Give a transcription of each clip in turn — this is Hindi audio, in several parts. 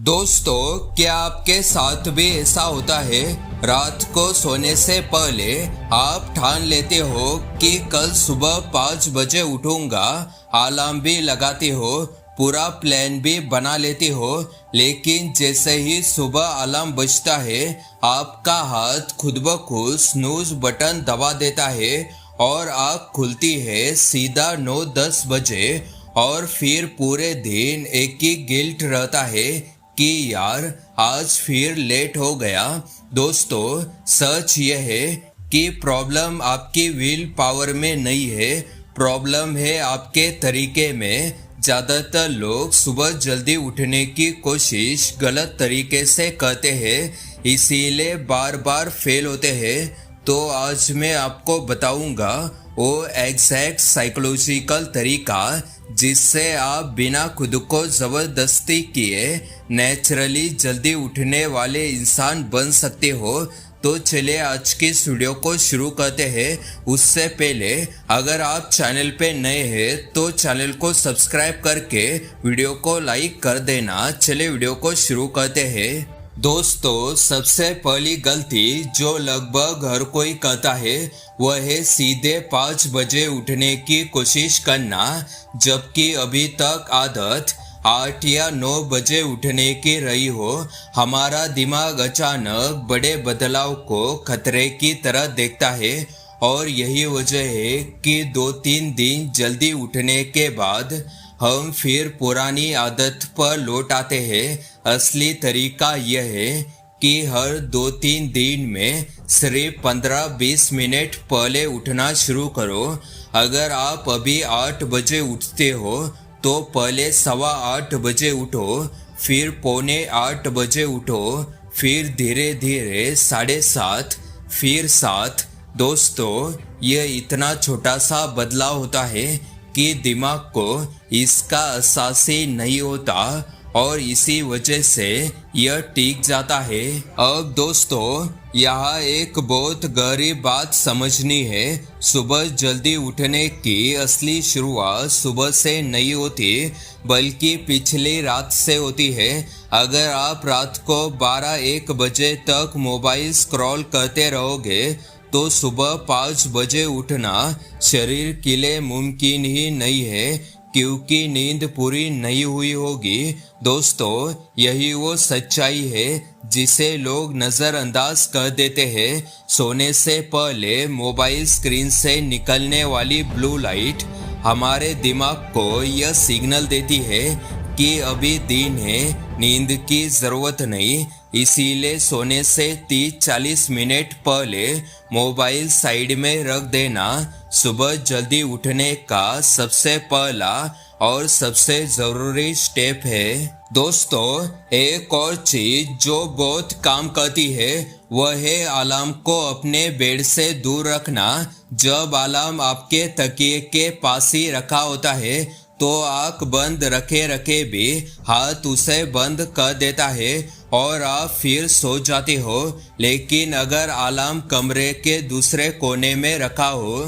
दोस्तों, क्या आपके साथ भी ऐसा होता है? रात को सोने से पहले आप ठान लेते हो कि कल सुबह 5 बजे उठूंगा, अलार्म भी लगाती हो, पूरा प्लान भी बना लेती हो, लेकिन जैसे ही सुबह अलार्म बजता है आपका हाथ खुद ब खुद स्नूज बटन दबा देता है और आँख खुलती है सीधा 9-10 बजे और फिर पूरे दिन एक ही गिल्ट रहता है कि यार आज फिर लेट हो गया। दोस्तों, सच यह है कि प्रॉब्लम आपकी विल पावर में नहीं है, प्रॉब्लम है आपके तरीके में। ज़्यादातर लोग सुबह जल्दी उठने की कोशिश गलत तरीके से करते हैं, इसीलिए बार बार फेल होते हैं। तो आज मैं आपको बताऊंगा वो एग्जैक्ट साइकोलॉजिकल तरीका जिससे आप बिना खुद को ज़बरदस्ती किए नेचुरली जल्दी उठने वाले इंसान बन सकते हो। तो चलिए आज की इस वीडियो को शुरू करते हैं। उससे पहले अगर आप चैनल पे नए हैं तो चैनल को सब्सक्राइब करके वीडियो को लाइक कर देना। चलिए वीडियो को शुरू करते हैं। दोस्तों, सबसे पहली गलती जो लगभग हर कोई करता है वह है सीधे 5 बजे उठने की कोशिश करना, जबकि अभी तक आदत 8 या 9 बजे उठने की रही हो। हमारा दिमाग अचानक बड़े बदलाव को खतरे की तरह देखता है और यही वजह है कि 2-3 दिन जल्दी उठने के बाद हम फिर पुरानी आदत पर लौट आते हैं। असली तरीका यह है कि हर 2-3 दिन में सिर्फ 15-20 मिनट पहले उठना शुरू करो। अगर आप अभी 8 बजे उठते हो तो पहले 7:15 बजे उठो, फिर 7:45 बजे उठो, फिर धीरे धीरे 7:30, फिर 7। दोस्तों, यह इतना छोटा सा बदलाव होता है कि दिमाग को इसका एहसास ही नहीं होता और इसी वजह से यह टिक जाता है। अब दोस्तों, यहाँ एक बहुत गहरी बात समझनी है। सुबह जल्दी उठने की असली शुरुआत सुबह से नहीं होती बल्कि पिछली रात से होती है। अगर आप रात को 12-1 बजे तक मोबाइल स्क्रॉल करते रहोगे तो सुबह 5 बजे उठना शरीर के लिए मुमकिन ही नहीं है, क्योंकि नींद पूरी नहीं हुई होगी। दोस्तों, यही वो सच्चाई है जिसे लोग नज़रअंदाज कर देते हैं। सोने से पहले मोबाइल स्क्रीन से निकलने वाली ब्लू लाइट हमारे दिमाग को यह सिग्नल देती है कि अभी दिन है, नींद की ज़रूरत नहीं। इसीलिए सोने से 30-40 मिनट पहले मोबाइल साइड में रख देना सुबह जल्दी उठने का सबसे पहला और सबसे ज़रूरी स्टेप है। दोस्तों, एक और चीज़ जो बहुत काम करती है वह है अलार्म को अपने बेड से दूर रखना। जब अलार्म आपके तकिए के पास ही रखा होता है तो आँख बंद रखे रखे भी हाथ उसे बंद कर देता है और आप फिर सो जाते हो। लेकिन अगर अलार्म कमरे के दूसरे कोने में रखा हो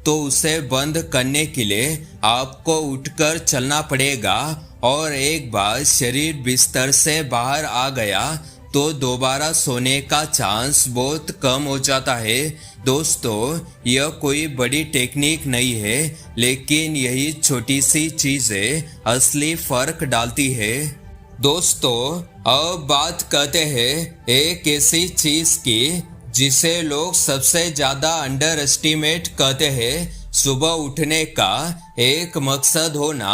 तो उसे बंद करने के लिए आपको उठकर चलना पड़ेगा और एक बार शरीर बिस्तर से बाहर आ गया तो दोबारा सोने का चांस बहुत कम हो जाता है। दोस्तों, यह कोई बड़ी टेक्निक नहीं है, लेकिन यही छोटी सी चीज़ें असली फ़र्क डालती है। दोस्तों, अब बात करते हैं एक ऐसी चीज़ की जिसे लोग सबसे ज़्यादा अंडर एस्टिमेट करते हैं, सुबह उठने का एक मकसद होना।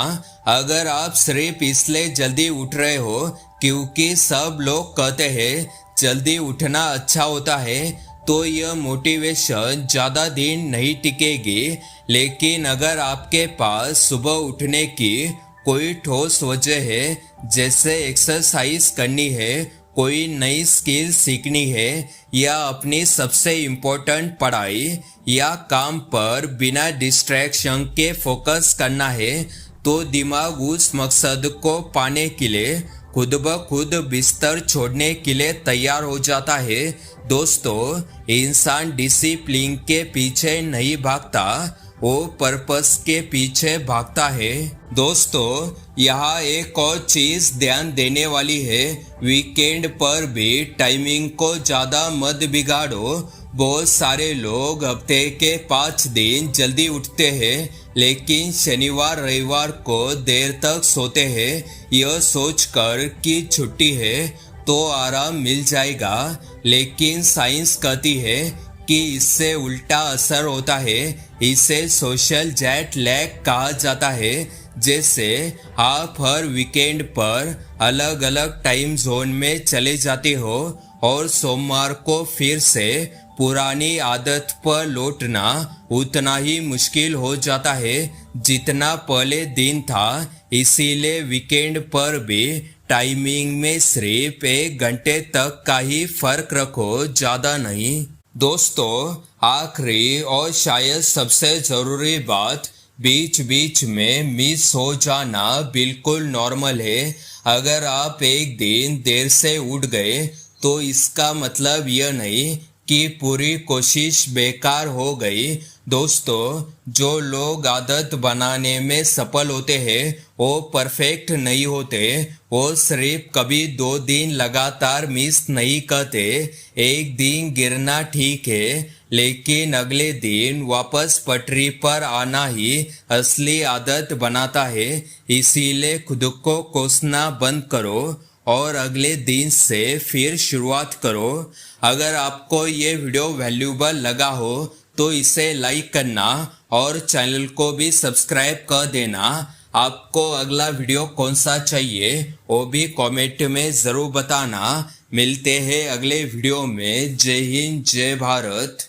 अगर आप सिर्फ इसलिए जल्दी उठ रहे हो क्योंकि सब लोग कहते हैं जल्दी उठना अच्छा होता है तो यह मोटिवेशन ज़्यादा दिन नहीं टिकेगी। लेकिन अगर आपके पास सुबह उठने की कोई ठोस वजह है, जैसे एक्सरसाइज करनी है, कोई नई स्किल सीखनी है या अपनी सबसे इम्पोर्टेंट पढ़ाई या काम पर बिना डिस्ट्रैक्शन के फोकस करना है, तो दिमाग उस मकसद को पाने के लिए खुद ब खुद बिस्तर छोड़ने के लिए तैयार हो जाता है। दोस्तों, इंसान डिसिप्लिन के पीछे नहीं भागता, वो पर्पस के पीछे भागता है। दोस्तों, यहाँ एक और चीज ध्यान देने वाली है, वीकेंड पर भी टाइमिंग को ज्यादा मत बिगाड़ो। बहुत सारे लोग हफ्ते के 5 दिन जल्दी उठते हैं लेकिन शनिवार रविवार को देर तक सोते हैं, यह सोचकर कि छुट्टी है तो आराम मिल जाएगा। लेकिन साइंस कहती है कि इससे उल्टा असर होता है। इसे सोशल जेट लैग कहा जाता है। जैसे आप हर वीकेंड पर अलग अलग टाइम जोन में चले जाते हो और सोमवार को फिर से पुरानी आदत पर लौटना उतना ही मुश्किल हो जाता है जितना पहले दिन था। इसीलिए वीकेंड पर भी टाइमिंग में सिर्फ 1 घंटे तक का ही फर्क रखो, ज्यादा नहीं। दोस्तों, आखिरी और शायद सबसे जरूरी बात, बीच बीच में मिस हो जाना बिल्कुल नॉर्मल है। अगर आप एक दिन देर से उठ गए तो इसका मतलब यह नहीं कि पूरी कोशिश बेकार हो गई। दोस्तों, जो लोग आदत बनाने में सफल होते हैं वो परफेक्ट नहीं होते। वो सिर्फ कभी 2 दिन लगातार मिस नहीं करते। एक दिन गिरना ठीक है लेकिन अगले दिन वापस पटरी पर आना ही असली आदत बनाता है। इसीलिए खुद को कोसना बंद करो और अगले दिन से फिर शुरुआत करो। अगर आपको ये वीडियो वैल्यूबल लगा हो तो इसे लाइक करना और चैनल को भी सब्सक्राइब कर देना। आपको अगला वीडियो कौन सा चाहिए वो भी कमेंट में ज़रूर बताना। मिलते हैं अगले वीडियो में। जय हिंद, जय भारत।